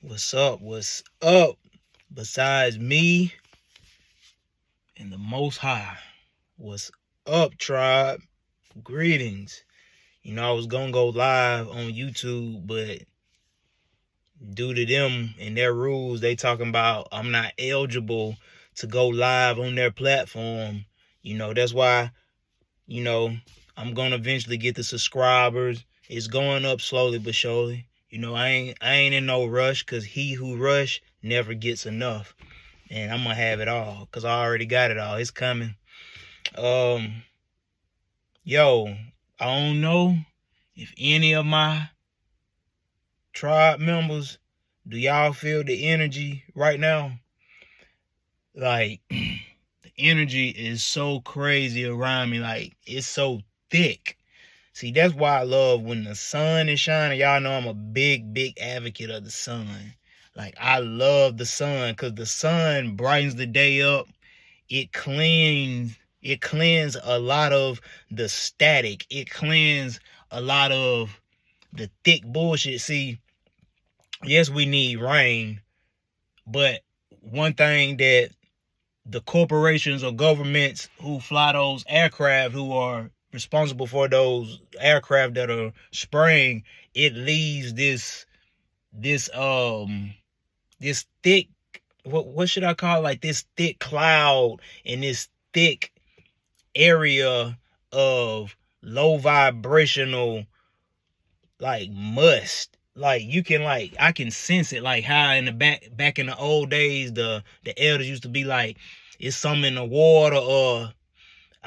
What's up? What's up? Besides me and the Most High. What's up, tribe? Greetings. I was gonna go live on YouTube, but due to them and their rules, they talking about I'm not eligible to go live on their platform. That's why, I'm gonna eventually get the subscribers. It's going up slowly but surely. I ain't in no rush, because he who rush never gets enough. And I'm gonna have it all, because I already got it all. It's coming. Yo, I don't know if any of my tribe members, do y'all feel the energy right now? Like, the energy is so crazy around me. Like, it's so thick. See, that's why I love when the sun is shining. Y'all know I'm a big advocate of the sun. Like, I love the sun, because the sun brightens the day up. It cleans a lot of the static. It cleans a lot of the thick bullshit. See, yes, we need rain, but one thing that the corporations or governments who fly those aircraft, who are responsible for those aircraft that are spraying, it leaves this thick, what should I call it? Like this thick cloud and this thick area of low vibrational, like, must. Like, you can, like, I can sense it, like how in the back in the old days, the elders used to be like, it's something in the water, or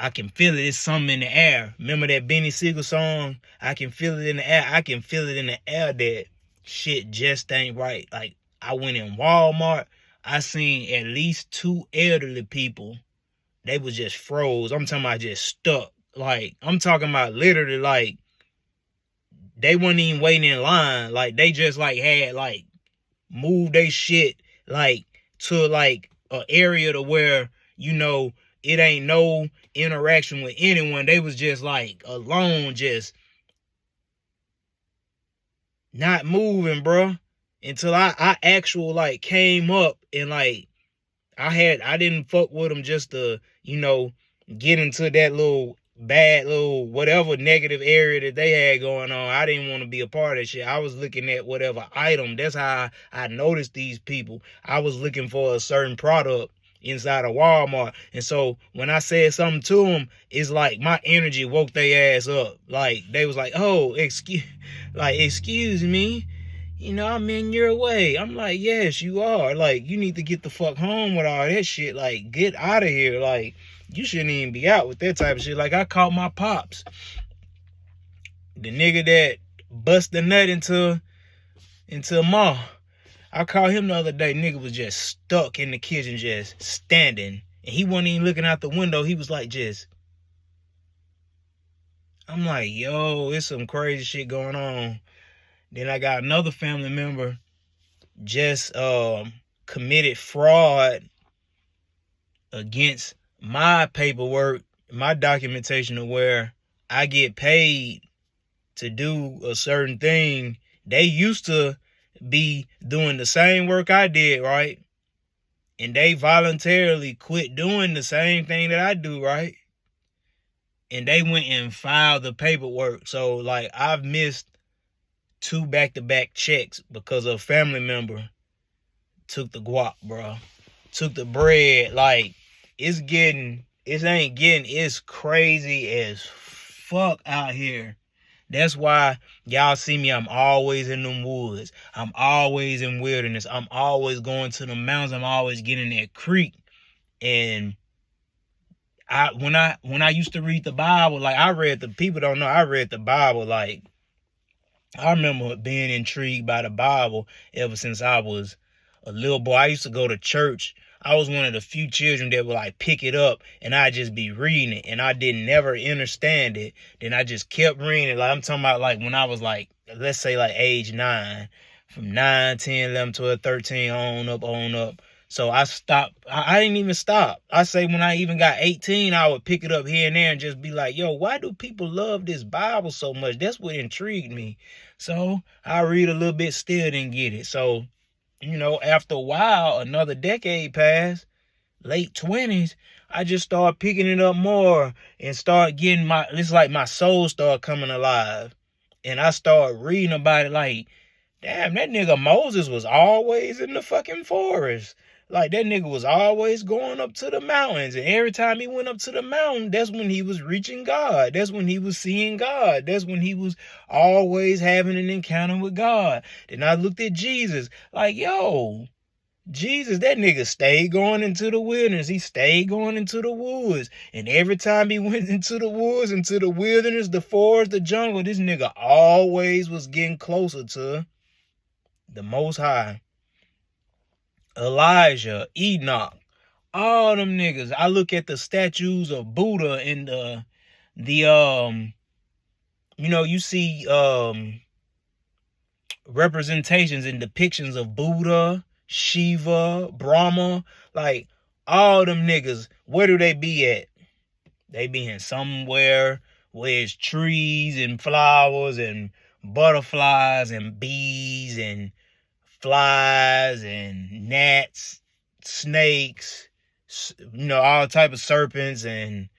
I can feel it, it's something in the air. Remember that Benny Siegel song? I can feel it in the air. I can feel it in the air that shit just ain't right. Like, I went in Walmart, I seen at least 2 elderly people. They was just froze. I'm talking about just stuck. Like, I'm talking about literally, like, they wasn't even waiting in line. Like, they just, like, had, like, moved they shit, like, to, like, an area to where, it ain't no interaction with anyone. They was just, like, alone, just not moving, bruh. Until I actual, like, came up and, like, I didn't fuck with them just to, get into that little bad little whatever negative area that they had going on. I didn't want to be a part of that shit. I was looking at whatever item. That's how I noticed these people. I was looking for a certain product inside of Walmart. And so when I said something to them, it's like my energy woke their ass up. Like, they was like, oh, excuse me. I'm in your way. I'm like, yes, you are. Like, you need to get the fuck home with all that shit. Like, get out of here. Like, you shouldn't even be out with that type of shit. Like, I caught my pops. The nigga that bust the nut into Ma. I caught him the other day. Nigga was just stuck in the kitchen, just standing. And he wasn't even looking out the window. He was like, just. I'm like, yo, it's some crazy shit going on. Then I got another family member just committed fraud against my paperwork, my documentation, of where I get paid to do a certain thing. They used to be doing the same work I did, right? And they voluntarily quit doing the same thing that I do, right? And they went and filed the paperwork. So, like, I've missed 2 back-to-back checks because a family member took the guap, bro. Took the bread. Like, it's crazy as fuck out here. That's why y'all see me, I'm always in them woods. I'm always in wilderness. I'm always going to the mountains. I'm always getting that creek. And when I used to read the Bible, like, people don't know, I read the Bible. Like, I remember being intrigued by the Bible ever since I was a little boy. I used to go to church. I was one of the few children that would, like, pick it up and I'd just be reading it, and I didn't never understand it. Then I just kept reading it. Like, I'm talking about, like, when I was, like, let's say, like, age 9, from 9, 10, 11, 12, 13, on up. So I stopped. I didn't even stop. I say when I even got 18, I would pick it up here and there and just be like, yo, why do people love this Bible so much? That's what intrigued me. So I read a little bit, still didn't get it. So after a while, another decade passed, late 20s, I just started picking it up more and start getting it's like my soul started coming alive. And I started reading about it like, damn, that nigga Moses was always in the fucking forest. Like, that nigga was always going up to the mountains. And every time he went up to the mountain, that's when he was reaching God. That's when he was seeing God. That's when he was always having an encounter with God. Then I looked at Jesus. Like, yo, Jesus, that nigga stayed going into the wilderness. He stayed going into the woods. And every time he went into the woods, into the wilderness, the forest, the jungle, this nigga always was getting closer to the Most High. Elijah, Enoch, all them niggas. I look at the statues of Buddha and you see representations and depictions of Buddha, Shiva, Brahma, like all them niggas. Where do they be at? They be in somewhere where it's trees and flowers and butterflies and bees and flies and gnats, snakes, all type of serpents and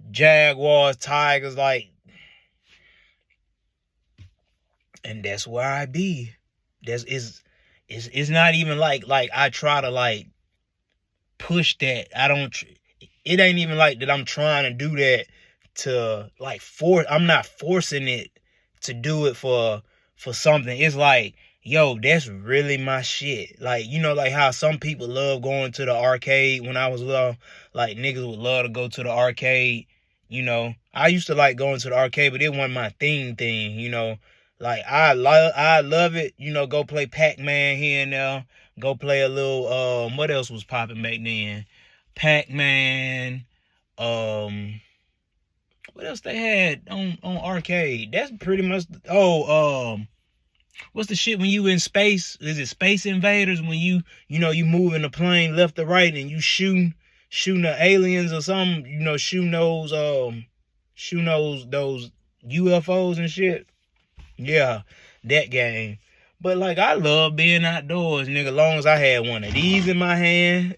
jaguars, tigers, like, and that's where I be. It's not even like I try to like push that. It ain't even like that I'm trying to do that to like force. I'm not forcing it to do it for something. It's like, yo, that's really my shit. Like, like how some people love going to the arcade. When I was little, like, niggas would love to go to the arcade. I used to like going to the arcade, but it wasn't my thing. Like, I love it. Go play Pac-Man here and there. Go play a little, what else was popping back then? Pac-Man, what else they had on arcade? That's pretty much, what's the shit when you in space? Is it Space Invaders? When you move in the plane left to right and you shooting the aliens or something, shooting those UFOs and shit. Yeah, that game. But like, I love being outdoors, nigga, long as I had one of these in my hand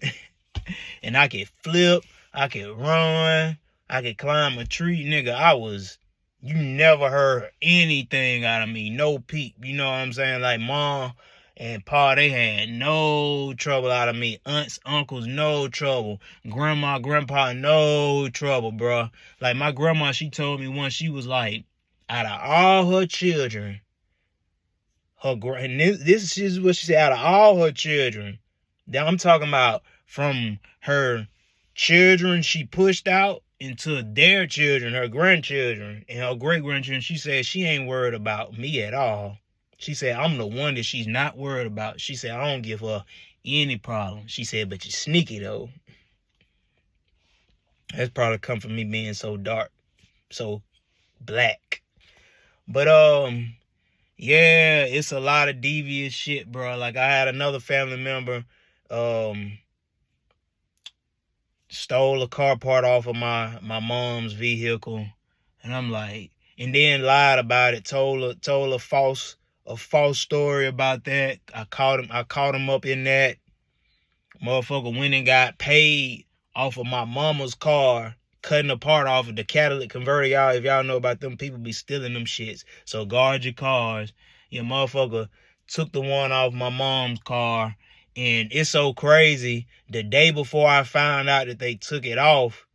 and I could flip, I could run, I could climb a tree, nigga. You never heard anything out of me, no peep, you know what I'm saying? Like, mom and pa, they had no trouble out of me. Aunts, uncles, no trouble. Grandma, grandpa, no trouble, bro. Like, my grandma, she told me once, she was like, out of all her children, this is what she said, out of all her children, now I'm talking about from her children she pushed out into their children, her grandchildren, and her great-grandchildren, she said she ain't worried about me at all. She said, I'm the one that she's not worried about. She said, I don't give her any problem. She said, but you're sneaky, though. That's probably come from me being so dark, so black. But, yeah, it's a lot of devious shit, bro. Like, I had another family member, stole a car part off of my mom's vehicle, and I'm like, and then lied about it, told a false story about that. I caught him up in that. Motherfucker went and got paid off of my mama's car, cutting a part off of the catalytic converter. Y'all, if y'all know about them, people be stealing them shits. So guard your cars. Your motherfucker took the one off my mom's car. And it's so crazy. The day before I found out that they took it off,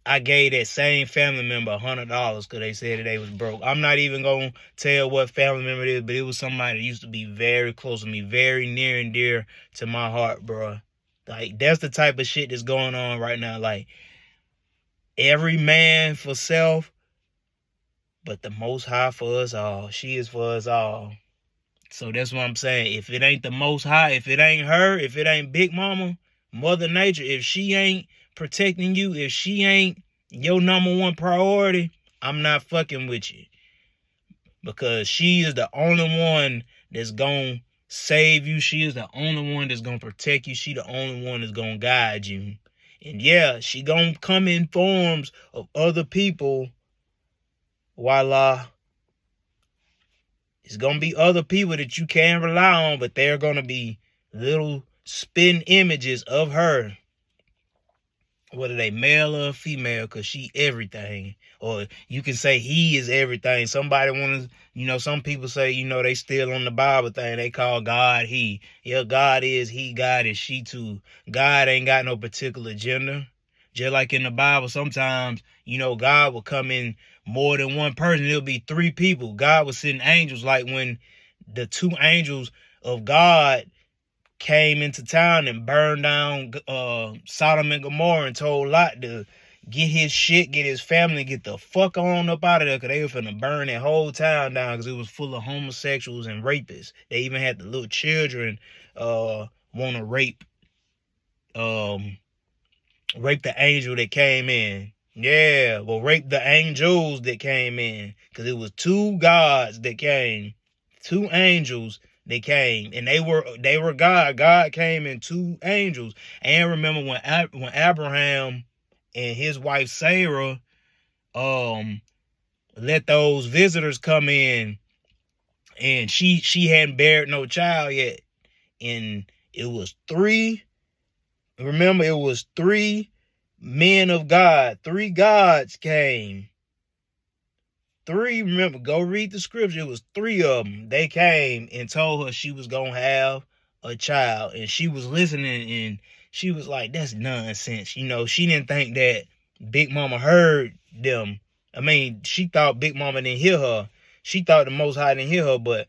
I gave that same family member $100 because they said that they was broke. I'm not even going to tell what family member it is, but it was somebody that used to be very close to me, very near and dear to my heart, bro. Like, that's the type of shit that's going on right now. Like, every man for self, but the Most High for us all. She is for us all. So that's what I'm saying. If it ain't the Most High, if it ain't her, if it ain't Big Mama, Mother Nature, if she ain't protecting you, if she ain't your number one priority, I'm not fucking with you. Because she is the only one that's gonna save you. She is the only one that's gonna protect you. She the only one that's gonna guide you. And yeah, she gonna come in forms of other people, voila, It's gonna be other people that you can rely on, but they're gonna be little spin images of her. Whether they male or female, because she everything. Or you can say he is everything. Somebody want to, some people say, they still on the Bible thing. They call God he. Yeah, God is he, God is she too. God ain't got no particular gender. Just like in the Bible, sometimes, God will come in more than one person. It'll be three people. God will send angels, like when the two angels of God came into town and burned down Sodom and Gomorrah and told Lot to get his shit, get his family, get the fuck on up out of there, because they were finna burn that whole town down because it was full of homosexuals and rapists. They even had the little children want to rape the angel that came in. Yeah, well, rape the angels that came in, because it was two gods that came, two angels. They came, and they were God. God came in two angels. And remember when Abraham and his wife Sarah let those visitors come in, and she hadn't bared no child yet, and it was three. Remember, it was three men of God. Three gods came. Three, remember, go read the scripture. It was three of them. They came and told her she was going to have a child. And she was listening, and she was like, that's nonsense. She didn't think that Big Mama heard them. I mean, she thought Big Mama didn't hear her. She thought the Most High didn't hear her, but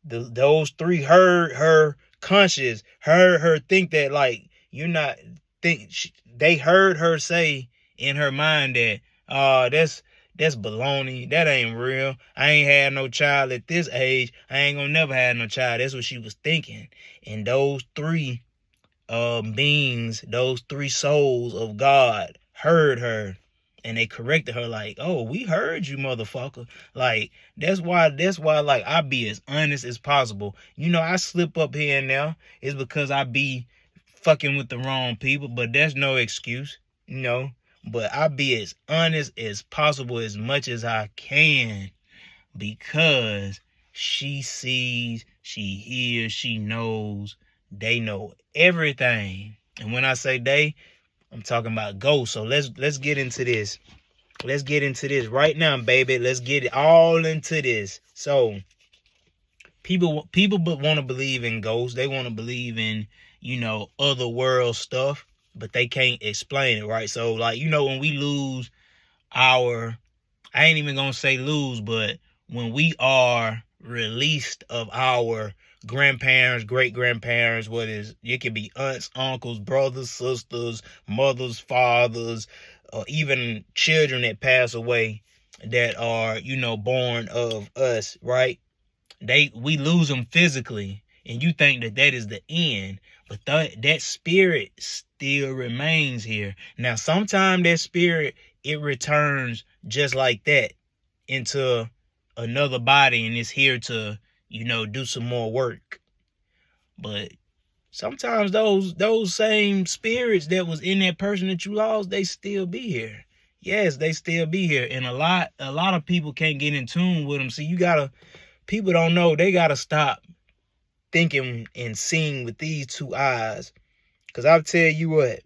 those three heard her conscious, heard her think that, like, they heard her say in her mind that, that's baloney. That ain't real. I ain't had no child at this age. I ain't gonna never have no child. That's what she was thinking. And those three beings, those three souls of God heard her. And they corrected her like, oh, we heard you, motherfucker. Like, that's why, like, I be as honest as possible. I slip up here and there. It's because I be fucking with the wrong people, but there's no excuse, But I be as honest as possible as much as I can, because she sees, she hears, she knows, they know everything. And when I say they, I'm talking about ghosts. So let's get into this. Let's get into this right now, baby. Let's get it all into this. So people but want to believe in ghosts. They want to believe in, other world stuff, but they can't explain it, right? So, like, when we lose I ain't even gonna say lose, but when we are released of our grandparents, great-grandparents, it could be aunts, uncles, brothers, sisters, mothers, fathers, or even children that pass away that are, born of us, right? We lose them physically, and you think that is the end, but that spirit still remains here. Now, sometimes that spirit, it returns just like that into another body, and it's here to, do some more work. But sometimes those same spirits that was in that person that you lost, they still be here. Yes, they still be here. And a lot of people can't get in tune with them. See, people don't know, they gotta stop thinking and seeing with these two eyes. Because I'll tell you what,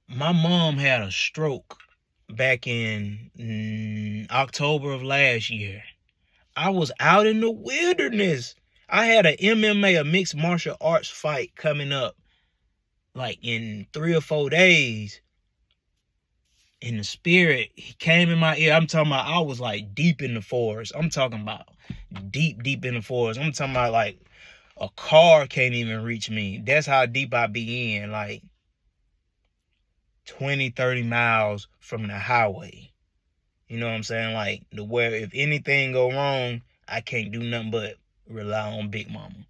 my mom had a stroke back in October of last year. I was out in the wilderness. I had a MMA, a mixed martial arts fight coming up like in 3 or 4 days. And the spirit, he came in my ear. I'm talking about, I was like deep in the forest. I'm talking about deep in the forest. I'm talking about like a car can't even reach me. That's how deep I be in, like 20, 30 miles from the highway. You know what I'm saying? Like, where if anything go wrong, I can't do nothing but rely on Big Mama.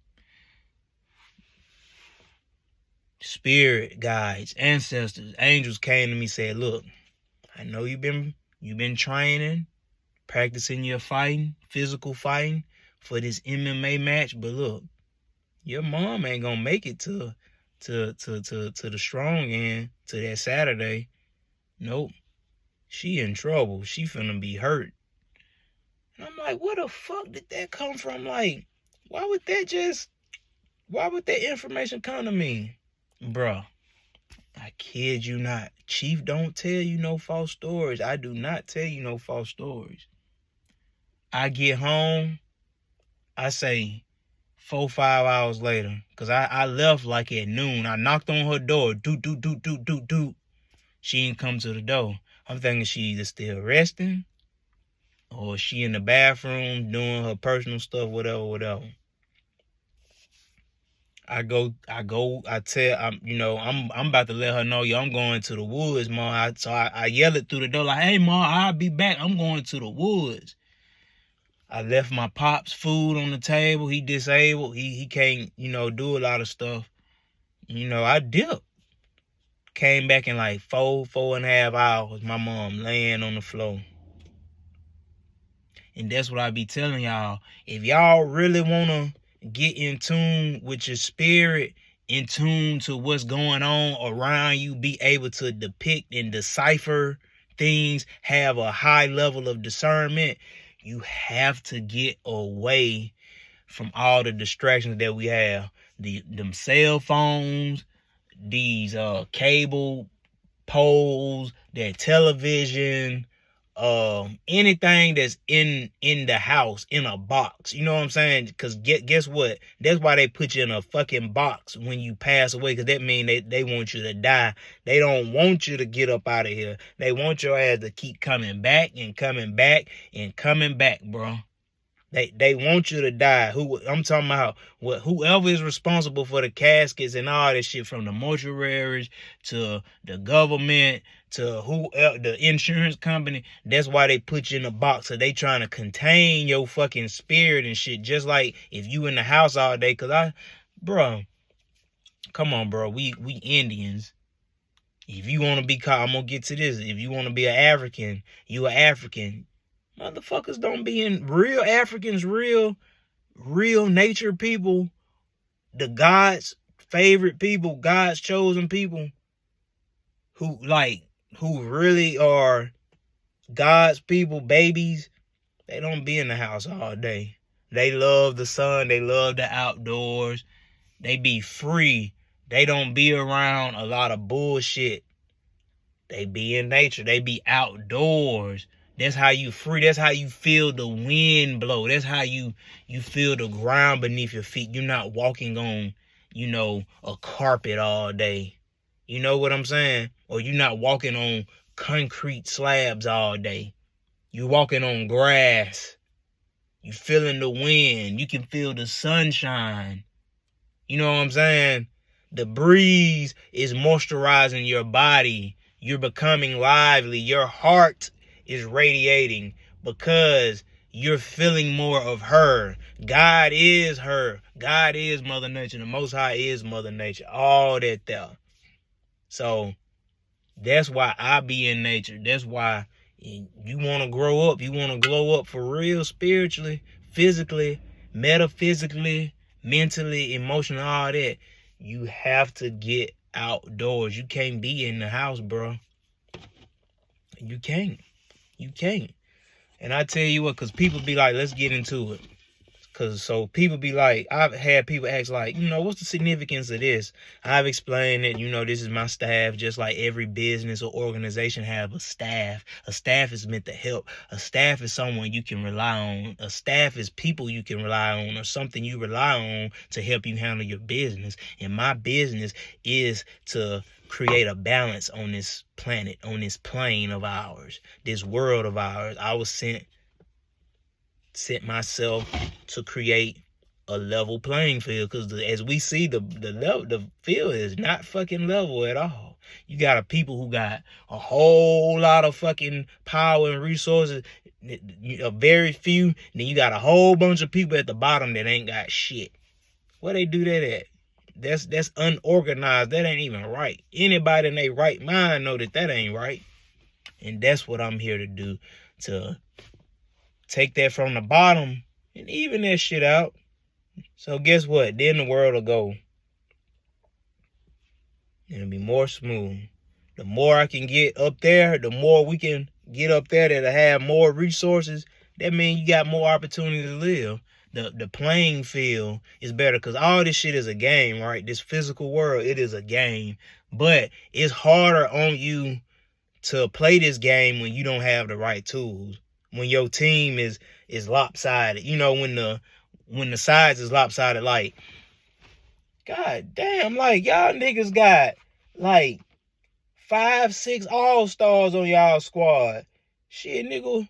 Spirit guides, ancestors, angels came to me, said, look, I know you've been training, practicing your fighting, physical fighting for this MMA match, but look, your mom ain't gonna make it to the strong end, to that Saturday. Nope. She in trouble. She finna be hurt. And I'm like, where the fuck did that come from? Like, why would that information come to me? Bruh, I kid you not. Chief don't tell you no false stories. I do not tell you no false stories. I get home, I say 4-5 hours later, because I left like at noon. I knocked on her door. Do. She ain't come to the door. I'm thinking she either still resting or she in the bathroom doing her personal stuff, whatever. I tell, I'm about to let her know, yo, I'm going to the woods, Ma. So I yell it through the door like, hey, Ma, I'll be back. I'm going to the woods. I left my pops food on the table. He disabled. He can't, do a lot of stuff. I dipped. Came back in like 4.5 hours. My mom laying on the floor. And that's what I be telling y'all. If y'all really want to get in tune with your spirit, in tune to what's going on around you, be able to depict and decipher things, have a high level of discernment, you have to get away from all the distractions that we have. Them cell phones, these cable poles, that television, anything that's in the house, in a box. You know what I'm saying? Because guess what? That's why they put you in a fucking box when you pass away, because that means they want you to die. They don't want you to get up out of here. They want your ass to keep coming back and coming back and coming back, bro. They want you to die. I'm talking about whoever is responsible for the caskets and all this shit, from the mortuaries to the government to the insurance company. That's why they put you in a box. So they trying to contain your fucking spirit and shit. Just like if you in the house all day, bro, come on, bro. We Indians. If you want to be called, I'm gonna get to this. If you want to be an African, you an African. Motherfuckers don't be in real Africans, real nature people, the God's favorite people, God's chosen people, who really are God's people, babies. They don't be in the house all day. They love the sun. They love the outdoors. They be free. They don't be around a lot of bullshit. They be in nature. They be outdoors. That's how you free. That's how you feel the wind blow. That's how you feel the ground beneath your feet. You're not walking on, a carpet all day. You know what I'm saying? Or you're not walking on concrete slabs all day. You're walking on grass. You feeling the wind. You can feel the sunshine. You know what I'm saying? The breeze is moisturizing your body. You're becoming lively. Your heart is radiating because you're feeling more of her. God is her. God is Mother Nature. The Most High is Mother Nature. All that there. So that's why I be in nature. That's why you want to grow up. You want to glow up for real, spiritually, physically, metaphysically, mentally, emotionally, all that. You have to get outdoors. You can't be in the house, bro. You can't. And I tell you what, because people be like, let's get into it. So people be like, I've had people ask like, what's the significance of this? I've explained that, this is my staff, just like every business or organization have a staff. A staff is meant to help. A staff is someone you can rely on. A staff is people you can rely on, or something you rely on to help you handle your business. And my business is to create a balance on this planet, on this plane of ours, this world of ours. I was sent myself to create a level playing field, because as we see, the field is not fucking level at all. You got a people who got a whole lot of fucking power and resources, a very few. Then you got a whole bunch of people at the bottom that ain't got shit. Where they do that at? That's unorganized. That ain't even right. Anybody in their right mind know that ain't right. And that's what I'm here to do, to take that from the bottom and even that shit out. So guess what? Then the world will go. It'll be more smooth. The more I can get up there, the more we can get up there that have more resources, that means you got more opportunity to live. The playing field is better because all this shit is a game, right? This physical world, it is a game. But it's harder on you to play this game when you don't have the right tools. When your team is lopsided. You know, when the sides is lopsided, like, god damn, like y'all niggas got like 5-6 all-stars on y'all squad. Shit, nigga,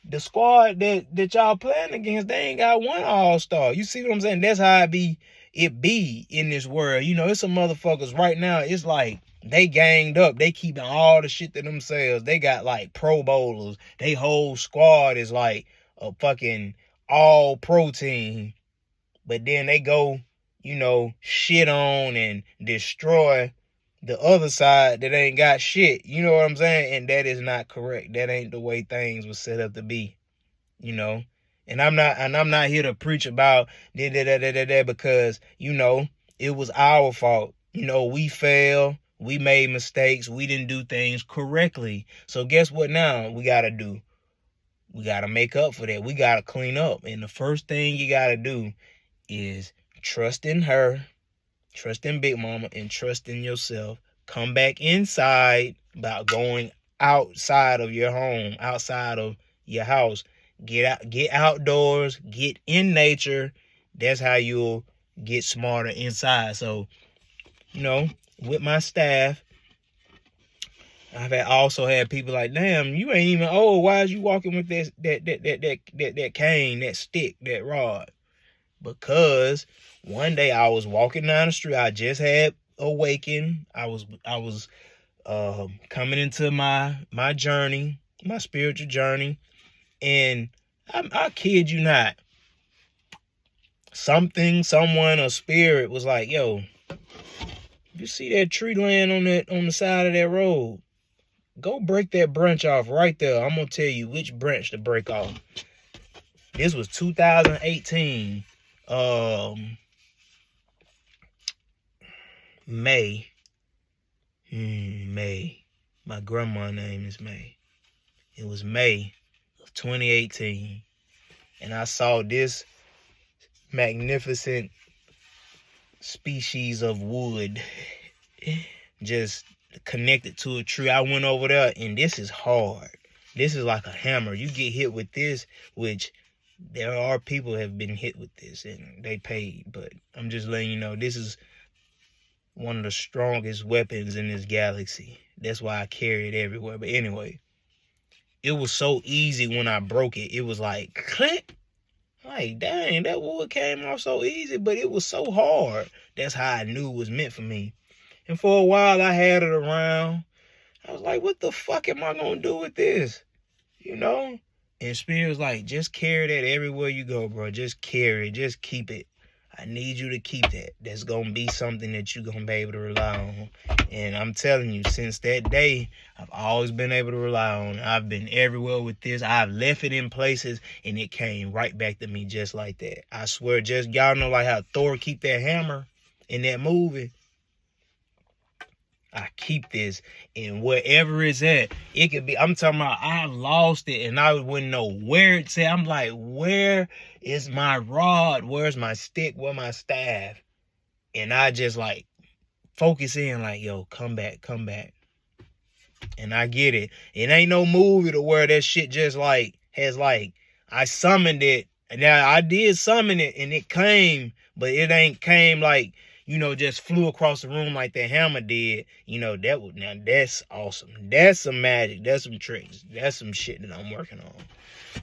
the squad that y'all playing against, they ain't got one all-star. You see what I'm saying? That's how it be in this world. You know, it's some motherfuckers right now, it's like they ganged up. They keeping all the shit to themselves. They got like pro bowlers. They whole squad is like a fucking all-pro team. But then they go, you know, shit on and destroy the other side that ain't got shit. You know what I'm saying? And that is not correct. That ain't the way things were set up to be. You know? And I'm not here to preach about that because, you know, it was our fault. You know, we failed. We made mistakes. We didn't do things correctly. So guess what now we gotta do? We gotta make up for that. We gotta clean up. And the first thing you gotta do is trust in her, trust in Big Mama, and trust in yourself. Come back inside about going outside of your home, outside of your house. Get outdoors, get in nature. That's how you'll get smarter inside. So, you know, with my staff, I've also had people like, damn, you ain't even old. Why is you walking with that cane, that stick, that rod? Because one day I was walking down the street. I just had awakened. I was coming into my journey, my spiritual journey, and I kid you not, someone, a spirit was like, yo, you see that tree laying on the side of that road? Go break that branch off right there. I'm gonna tell you which branch to break off. This was 2018. May. May. My grandma's name is May. It was May of 2018. And I saw this magnificent species of wood just connected to a tree. I went over there, and this is hard. This is like a hammer. You get hit with this, which there are people who have been hit with this and they paid, but I'm just letting you know this is one of the strongest weapons in this galaxy. That's why I carry it everywhere. But anyway, it was so easy when I broke it. It was like click. Like, dang, that wood came off so easy, but it was so hard. That's how I knew it was meant for me. And for a while I had it around. I was like, what the fuck am I gonna do with this? You know? And Spirit was like, just carry that everywhere you go, bro. Just carry it. Just keep it. I need you to keep that. That's going to be something that you're going to be able to rely on. And I'm telling you, since that day, I've always been able to rely on it. I've been everywhere with this. I've left it in places, and it came right back to me just like that. I swear, just y'all know like how Thor keep that hammer in that movie. I keep this, and wherever it's at, it could be, I'm talking about, I lost it, and I wouldn't know where it's at. I'm like, where is my rod? Where's my stick? Where's my staff? And I just like focus in like, yo, come back. And I get it. It ain't no movie to where that shit just like, has like, I summoned it. Now, I did summon it, and it came, but it ain't came like, you know, just flew across the room like that hammer did. You know, now that's awesome. That's some magic. That's some tricks. That's some shit that I'm working on.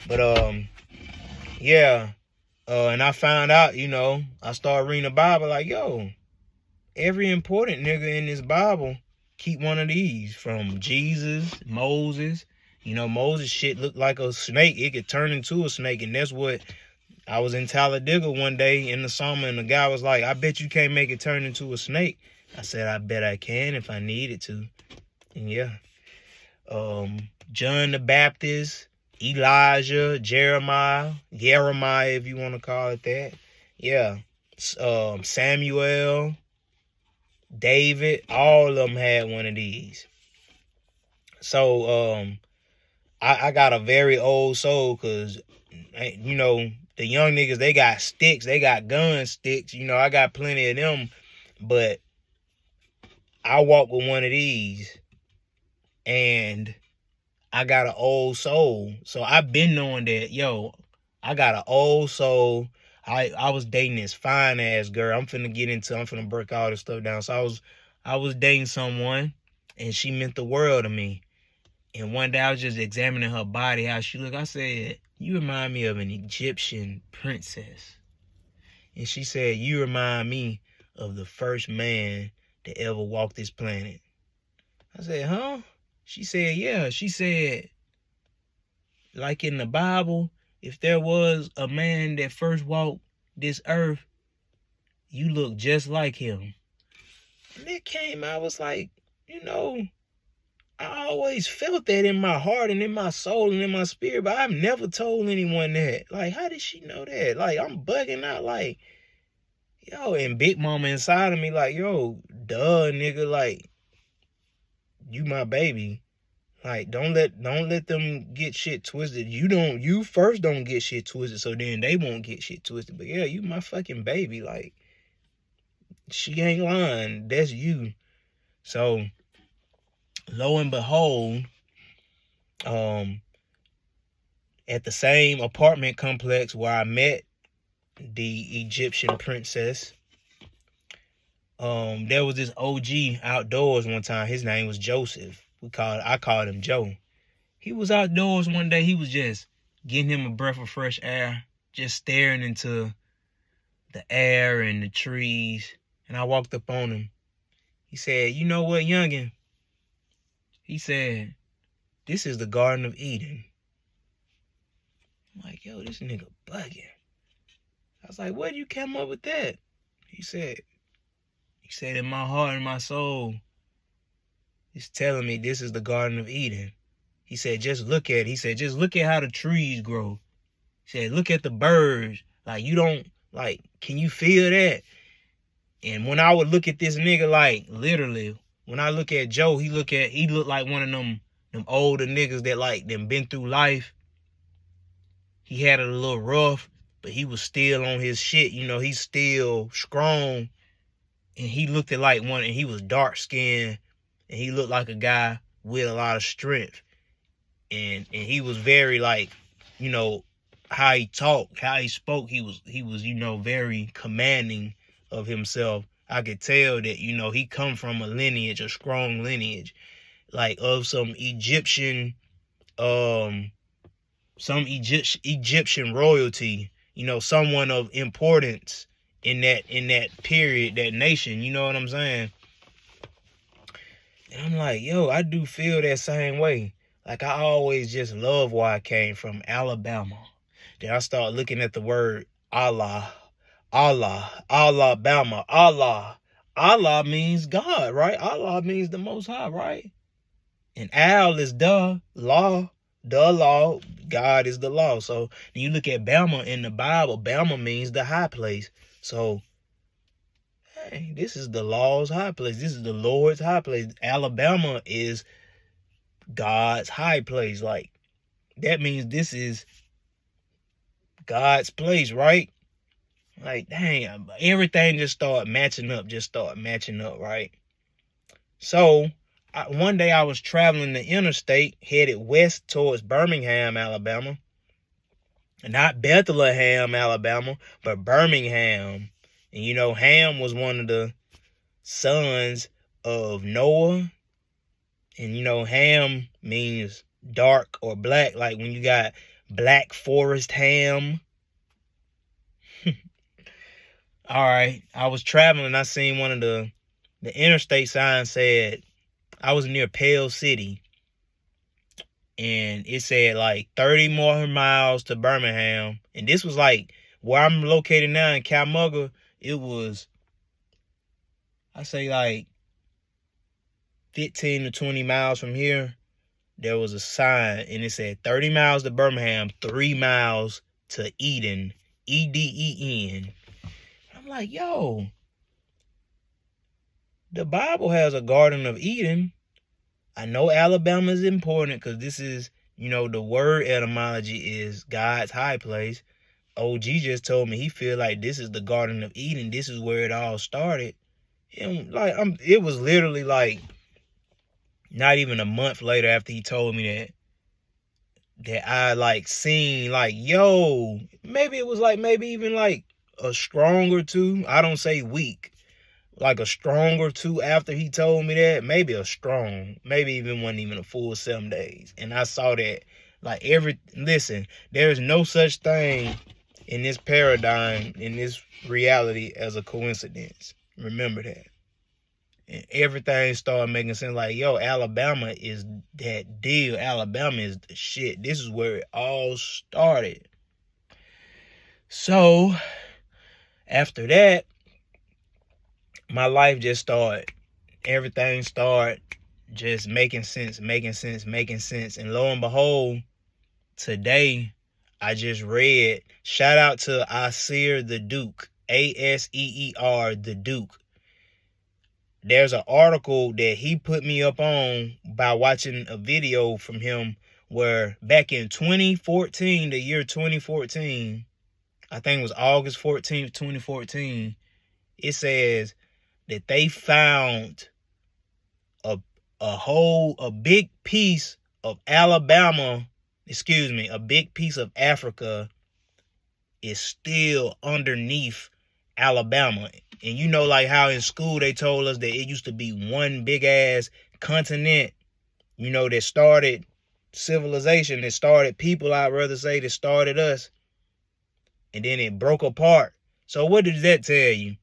But, yeah. And I found out, you know, I started reading the Bible like, yo, every important nigga in this Bible keep one of these, from Jesus, Moses. You know, Moses shit looked like a snake. It could turn into a snake, and that's what, I was in Talladega one day in the summer, and the guy was like, I bet you can't make it turn into a snake. I said, I bet I can if I needed to. And yeah. John the Baptist, Elijah, Jeremiah if you want to call it that. Yeah. Samuel, David, all of them had one of these. So I got a very old soul, because, you know, the young niggas, they got sticks, they got gun sticks. You know, I got plenty of them, but I walk with one of these, and I got an old soul. So I've been knowing that, yo, I got an old soul. I was dating this fine ass girl. I'm finna break all this stuff down. So I was dating someone, and she meant the world to me. And one day I was just examining her body, how she looked. I said, "You remind me of an Egyptian princess." And she said, "You remind me of the first man that ever walked this planet." I said, "Huh?" She said, "Yeah." She said, like in the Bible, if there was a man that first walked this earth, you look just like him. And that came, I was like, you know, I always felt that in my heart and in my soul and in my spirit, but I've never told anyone that. Like, how did she know that? Like, I'm bugging out, like, yo, and Big Mama inside of me, like, yo, duh, nigga, like, you my baby. Like, don't let them get shit twisted. You first don't get shit twisted, so then they won't get shit twisted. But yeah, you my fucking baby. Like, she ain't lying. That's you. So, lo and behold, at the same apartment complex where I met the Egyptian princess, there was this OG outdoors one time. His name was Joseph. I called him Joe. He was outdoors one day. He was just getting him a breath of fresh air, just staring into the air and the trees. And I walked up on him. He said, "You know what, youngin'?" He said, "This is the Garden of Eden." I'm like, yo, this nigga bugging. I was like, "Where do you come up with that?" He said, "In my heart and my soul, it's telling me this is the Garden of Eden." He said, "Just look at it." He said, "Just look at how the trees grow." He said, "Look at the birds. Like, you don't, like, can you feel that?" And when I would look at this nigga, like, literally, when I look at Joe, he looked like one of them older niggas that, like, them been through life. He had it a little rough, but he was still on his shit. You know, he's still strong. And he looked at like one, and he was dark skinned, and he looked like a guy with a lot of strength. And he was very, like, you know, how he talked, how he spoke, he was, you know, very commanding of himself. I could tell that, you know, he come from a lineage, a strong lineage, like of some Egyptian royalty, you know, someone of importance in that period, that nation, you know what I'm saying? And I'm like, yo, I do feel that same way. Like, I always just love where I came from, Alabama. Then I start looking at the word Allah, Alabama, Allah. Allah means God, right? Allah means the Most High, right? And Al is the law, God is the law. So you look at Bama in the Bible, Bama means the high place. So, hey, this is the law's high place. This is the Lord's high place. Alabama is God's high place. Like, that means this is God's place, right? Like, dang, everything just start matching up, right? So, one day I was traveling the interstate, headed west towards Birmingham, Alabama. Not Bethlehem, Alabama, but Birmingham. And, you know, Ham was one of the sons of Noah. And, you know, Ham means dark or black. Like when you got Black Forest ham. All right. I was traveling. I seen one of the interstate signs said, I was near Pale City. And it said like 30 more miles to Birmingham. And this was like where I'm located now in Calmugga. It was, I say like 15 to 20 miles from here. There was a sign and it said 30 miles to Birmingham, 3 miles to Eden, Eden. I'm like, yo, the Bible has a Garden of Eden. I know Alabama is important because this is You know, the word etymology is God's high place. OG just told me he feel like this is the Garden of Eden. This is where it all started. And like it was literally like not even a month later after he told me that I like seen like, yo, maybe it was like maybe even like a strong or two. I don't say weak. Like a strong or two after he told me that. Maybe a strong. Maybe even wasn't even a full 7 days. And I saw that like listen, there's no such thing in this paradigm, in this reality as a coincidence. Remember that. And everything started making sense. Like, yo, Alabama is that deal. Alabama is the shit. This is where it all started. So, after that, my life just started. Everything started just making sense. And lo and behold, today, I just read, shout out to Aseer the Duke, Aseer the Duke. There's an article that he put me up on by watching a video from him where back in 2014, the year 2014, I think it was August 14th, 2014, it says that they found a big piece of Alabama, a big piece of Africa is still underneath Alabama. And you know, like how in school they told us that it used to be one big ass continent, you know, that started civilization, that started people, I'd rather say, that started us. And then it broke apart. So what does that tell you?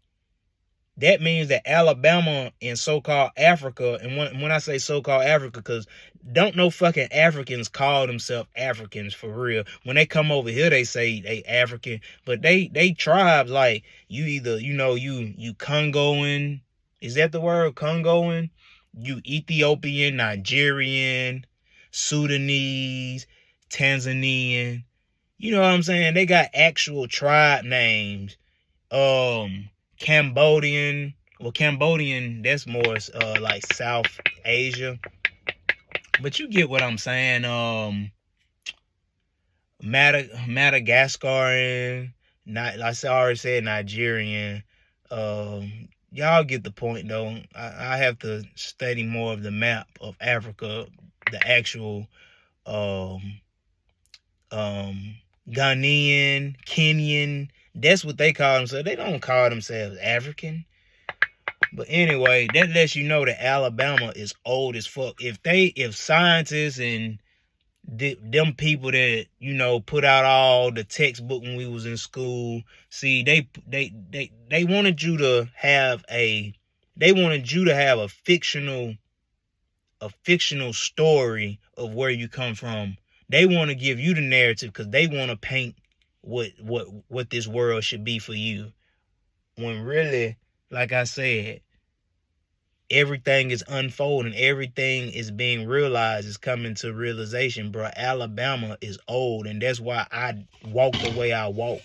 That means that Alabama and so-called Africa, and when I say so-called Africa, because don't no fucking Africans call themselves Africans for real. When they come over here, they say they African, but they tribes, like you either, you know, you Congoan, is that the word, Congoan? You Ethiopian, Nigerian, Sudanese, Tanzanian. You know what I'm saying? They got actual tribe names. Cambodian, that's more like South Asia, but you get what I'm saying. Madagascarian, like I already said, Nigerian. Y'all get the point though. I have to study more of the map of Africa, the actual Ghanaian, Kenyan. That's what they call themselves. They don't call themselves African. But anyway, that lets you know that Alabama is old as fuck. If scientists and them people that, you know, put out all the textbook when we was in school, see, they wanted you to have a fictional story of where you come from. They want to give you the narrative because they want to paint what this world should be for you. When really, like I said, everything is unfolding. Everything is being realized. Is coming to realization, bro. Alabama is old, and that's why I walk the way I walk.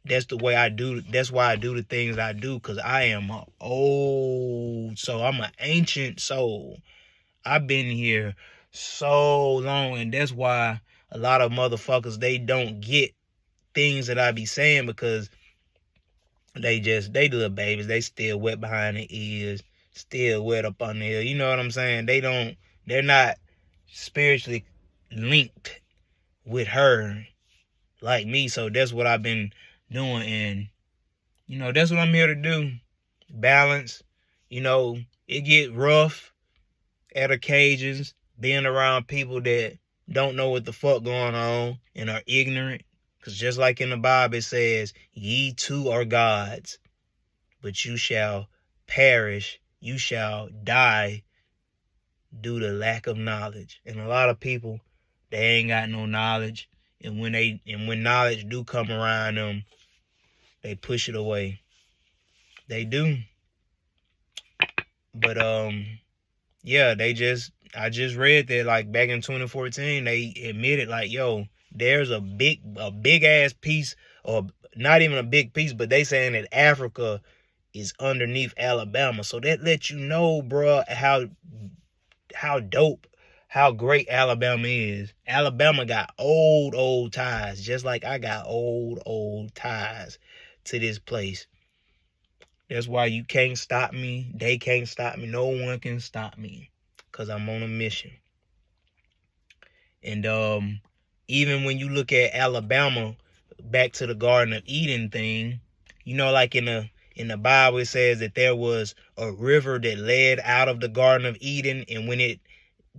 That's the way I do. That's why I do the things I do, because I am old. So I'm an ancient soul. I've been here so long, and that's why a lot of motherfuckers, they don't get things that I be saying, because they little babies. They still wet behind the ears, still wet up on there. You know what I'm saying? They're not spiritually linked with her like me. So that's what I've been doing. And, you know, that's what I'm here to do. Balance. You know, it get rough at occasions being around people that don't know what the fuck going on and are ignorant. Because just like in the Bible, it says, ye too are gods, but you shall perish, you shall die due to lack of knowledge. And a lot of people, they ain't got no knowledge. And when knowledge do come around them, they push it away. They do. But yeah, I just read that, like, back in 2014, they admitted, like, yo, there's a big ass piece, or not even a big piece, but they saying that Africa is underneath Alabama. So that lets you know, bro, how dope, how great Alabama is. Alabama got old ties, just like I got old ties to this place. That's why you can't stop me. They can't stop me. No one can stop me, because I'm on a mission. And even when you look at Alabama, back to the Garden of Eden thing, you know, like in the Bible it says that there was a river that led out of the Garden of Eden, and when it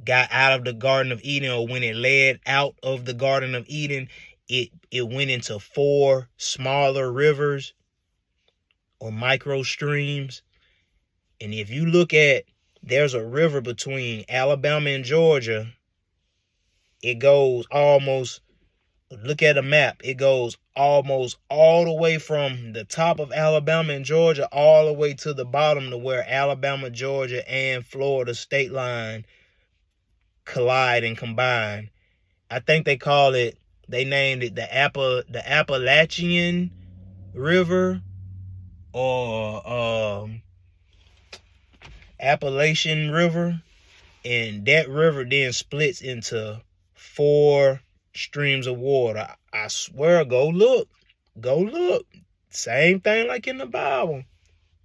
got out of the Garden of Eden, or when it led out of the Garden of Eden, it went into 4 smaller rivers or micro streams. And if you look at, there's a river between Alabama and Georgia. It goes almost, look at a map, it goes almost all the way from the top of Alabama and Georgia all the way to the bottom, to where Alabama, Georgia, and Florida state line collide and combine. I think they named it the Appalachian River, or Appalachian River. And that river then splits into 4 streams of water. I swear, go look. Same thing like in the Bible.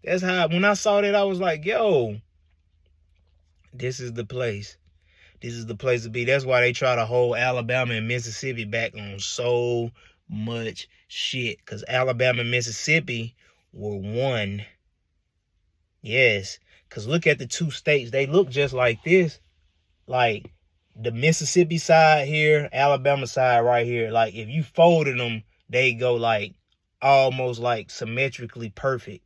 That's how, when I saw that, I was like, yo, this is the place. This is the place to be. That's why they try to hold Alabama and Mississippi back on so much shit. Because Alabama and Mississippi were one. Yes. Because look at the 2 states. They look just like this. Like the Mississippi side here, Alabama side right here. Like if you folded them, they go like almost like symmetrically perfect.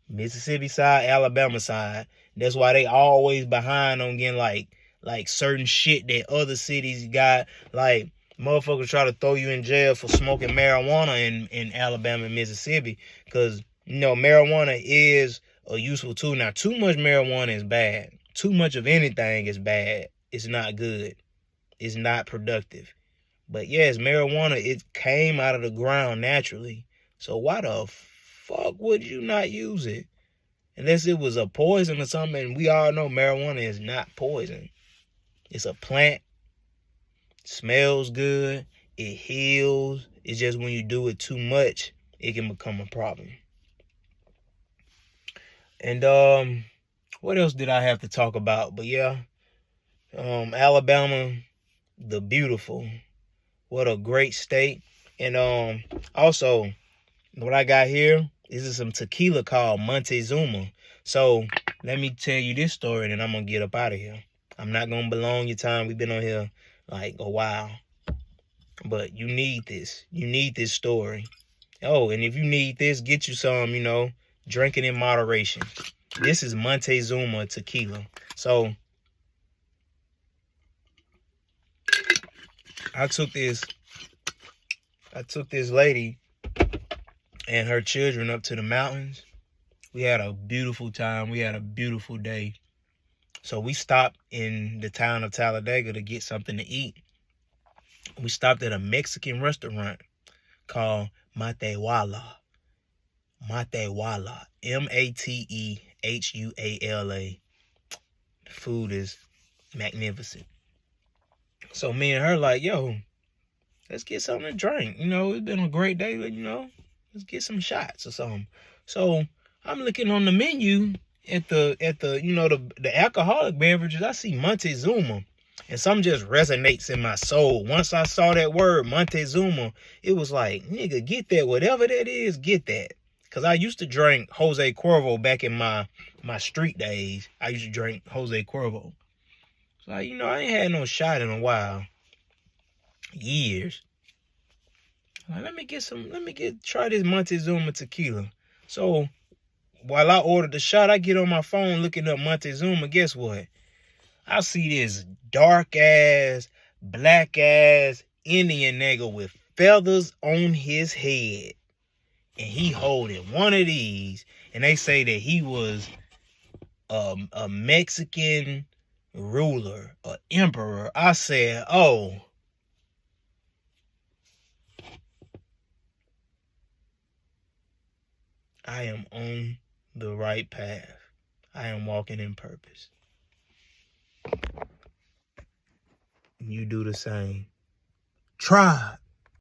Mississippi side, Alabama side. That's why they always behind on getting like certain shit that other cities got. Like motherfuckers try to throw you in jail for smoking marijuana in Alabama and Mississippi. Because, you know, marijuana is a useful tool. Now, too much marijuana is bad. Too much of anything is bad. It's not good. It's not productive. But yes, marijuana, it came out of the ground naturally. So why the fuck would you not use it? Unless it was a poison or something. And we all know marijuana is not poison. It's a plant. Smells good. It heals. It's just when you do it too much, it can become a problem. And what else did I have to talk about? But yeah, Alabama, the beautiful. What a great state. And also, what I got here, this is some tequila called Montezuma. So let me tell you this story, and then I'm gonna get up out of here. I'm not gonna belong your time. We've been on here like a while, but you need this. You need this story. Oh, and if you need this, get you some. You know, drink it in moderation. This is Montezuma tequila. So I took this lady and her children up to the mountains. We had a beautiful time. We had a beautiful day. So we stopped in the town of Talladega to get something to eat. We stopped at a Mexican restaurant called Matehuala. Matehuala. Matehuala. The food is magnificent. So me and her like, yo, let's get something to drink. You know, it's been a great day, but you know, let's get some shots or something. So I'm looking on the menu at the you know, the alcoholic beverages. I see Montezuma, and something just resonates in my soul. Once I saw that word Montezuma, it was like, nigga, get that, whatever that is, get that. Cause I used to drink Jose Cuervo back in my street days. I used to drink Jose Cuervo. So you know, I ain't had no shot in a while, years. Like, try this Montezuma tequila. So while I ordered the shot, I get on my phone looking up Montezuma. Guess what? I see this dark ass, black ass Indian nigga with feathers on his head. And he holding one of these. And they say that he was a Mexican ruler, an emperor. I said, oh. I am on the right path. I am walking in purpose. you do the same. Try.